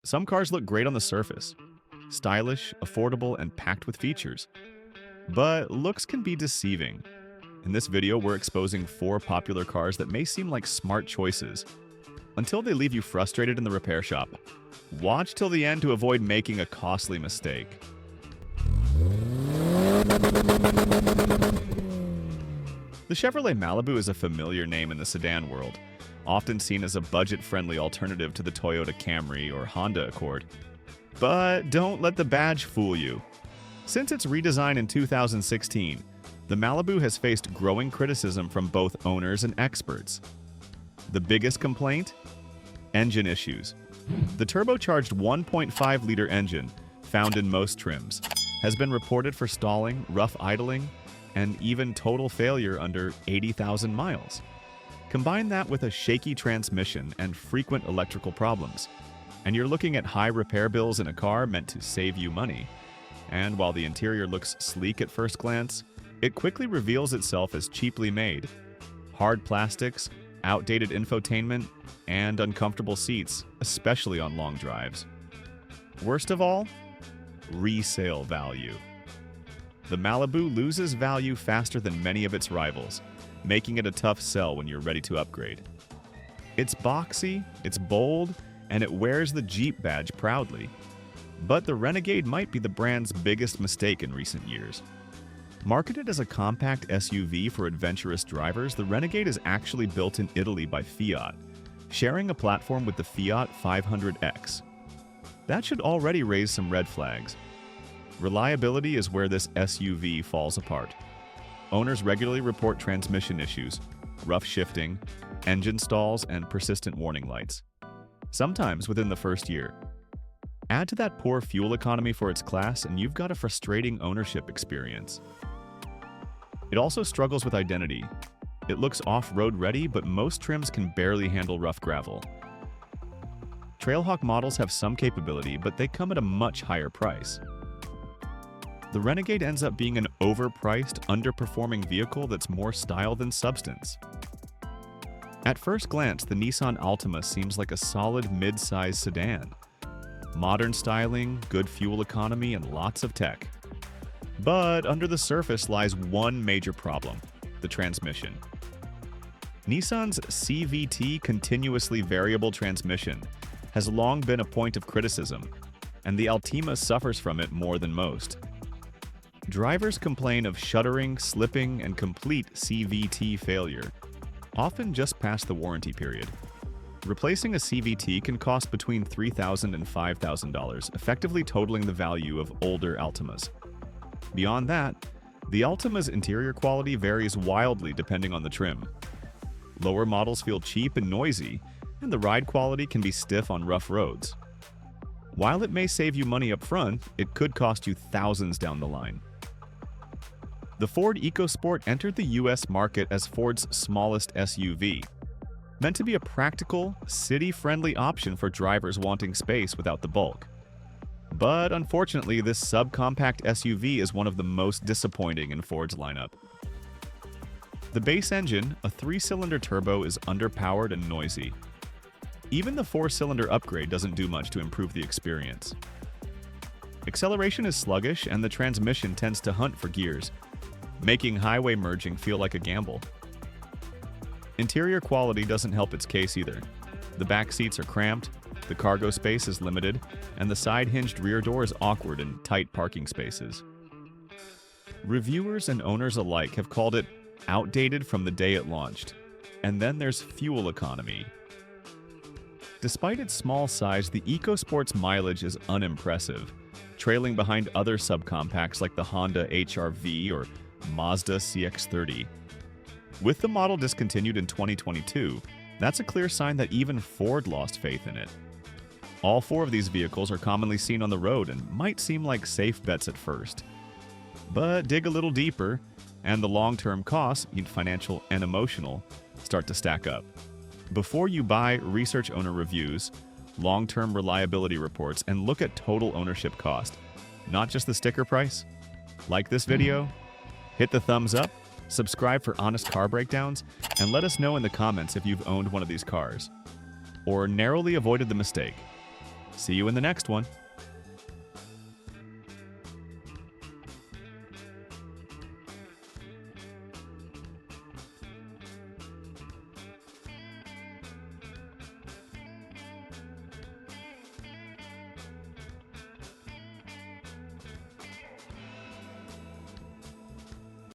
Some cars look great on the surface, stylish, affordable, and packed with features. But looks can be deceiving. In this video, we're exposing 4 popular cars that may seem like smart choices until they leave you frustrated in the repair shop. Watch till the end to avoid making a costly mistake. The Chevrolet Malibu is a familiar name in the sedan world, often seen as a budget-friendly alternative to the Toyota Camry or Honda Accord. But don't let the badge fool you. Since its redesign in 2016, the Malibu has faced growing criticism from both owners and experts. The biggest complaint? Engine issues. The turbocharged 1.5-liter engine, found in most trims, has been reported for stalling, rough idling, and even total failure under 80,000 miles. Combine that with a shaky transmission and frequent electrical problems, and you're looking at high repair bills in a car meant to save you money. And while the interior looks sleek at first glance, it quickly reveals itself as cheaply made. Hard plastics, outdated infotainment, and uncomfortable seats, especially on long drives. Worst of all, resale value. The Malibu loses value faster than many of its rivals, making it a tough sell when you're ready to upgrade. It's boxy, it's bold, and it wears the Jeep badge proudly. But the Renegade might be the brand's biggest mistake in recent years. Marketed as a compact SUV for adventurous drivers, the Renegade is actually built in Italy by Fiat, sharing a platform with the Fiat 500X. That should already raise some red flags. Reliability is where this SUV falls apart. Owners regularly report transmission issues, rough shifting, engine stalls, and persistent warning lights, sometimes within the first year. Add to that poor fuel economy for its class, and you've got a frustrating ownership experience. It also struggles with identity. It looks off-road ready, but most trims can barely handle rough gravel. Trailhawk models have some capability, but they come at a much higher price. The Renegade ends up being an overpriced, underperforming vehicle that's more style than substance. At first glance, the Nissan Altima seems like a solid mid-size sedan. Modern styling, good fuel economy, and lots of tech. But under the surface lies one major problem: the transmission. Nissan's CVT continuously variable transmission has long been a point of criticism, and the Altima suffers from it more than most. Drivers complain of shuddering, slipping, and complete CVT failure, often just past the warranty period. Replacing a CVT can cost between $3,000 and $5,000, effectively totaling the value of older Altimas. Beyond that, the Altima's interior quality varies wildly depending on the trim. Lower models feel cheap and noisy, and the ride quality can be stiff on rough roads. While it may save you money up front, it could cost you thousands down the line. The Ford EcoSport entered the US market as Ford's smallest SUV, meant to be a practical, city-friendly option for drivers wanting space without the bulk. But unfortunately, this subcompact SUV is one of the most disappointing in Ford's lineup. The base engine, a 3-cylinder turbo, is underpowered and noisy. Even the 4-cylinder upgrade doesn't do much to improve the experience. Acceleration is sluggish, and the transmission tends to hunt for gears, making highway merging feel like a gamble. Interior quality doesn't help its case either. The back seats are cramped, the cargo space is limited, and the side-hinged rear door is awkward in tight parking spaces. Reviewers and owners alike have called it outdated from the day it launched. And then there's fuel economy. Despite its small size, the EcoSport's mileage is unimpressive, trailing behind other subcompacts like the Honda HR-V or Mazda CX-30. With the model discontinued in 2022, that's a clear sign that even Ford lost faith in it. All 4 of these vehicles are commonly seen on the road and might seem like safe bets at first. But dig a little deeper, and the long-term costs, financial and emotional, start to stack up. Before you buy, research owner reviews, long-term reliability reports, and look at total ownership cost, not just the sticker price. Like this video? Hit the thumbs up, subscribe for honest car breakdowns, and let us know in the comments if you've owned one of these cars or narrowly avoided the mistake. See you in the next one.